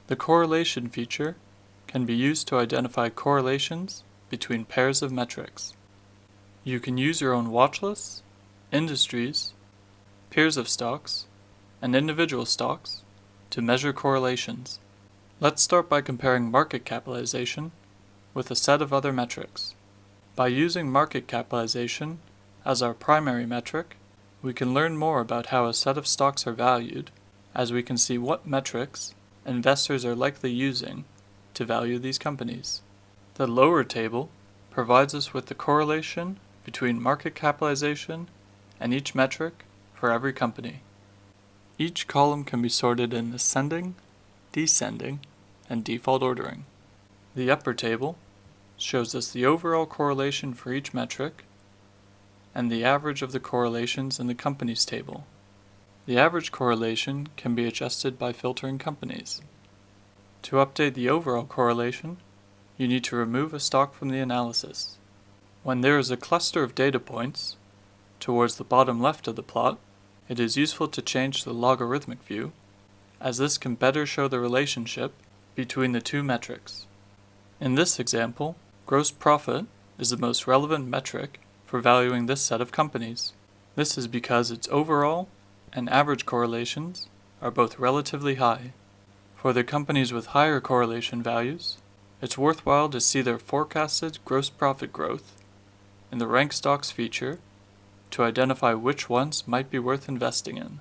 The correlation feature can be used to identify correlations between pairs of metrics. You can use your own watch lists, industries, peers of stocks, and individual stocks to measure correlations. Let's start by comparing market capitalization with a set of other metrics. By using market capitalization as our primary metric, we can learn more about how a set of stocks are valued, as we can see what metrics investors are likely using to value these companies. The lower table provides us with the correlation between market capitalization and each metric for every company. Each column can be sorted in ascending, descending, and default ordering. The upper table shows us the overall correlation for each metric and the average of the correlations in the companies table. The average correlation can be adjusted by filtering companies. To update the overall correlation, you need to remove a stock from the analysis. When there is a cluster of data points towards the bottom left of the plot, it is useful to change to the logarithmic view, as this can better show the relationship between the two metrics. In this example, gross profit is the most relevant metric for valuing this set of companies. This is because its overall and average correlations are both relatively high. For the companies with higher correlation values, it's worthwhile to see their forecasted gross profit growth in the Rank Stocks feature to identify which ones might be worth investing in.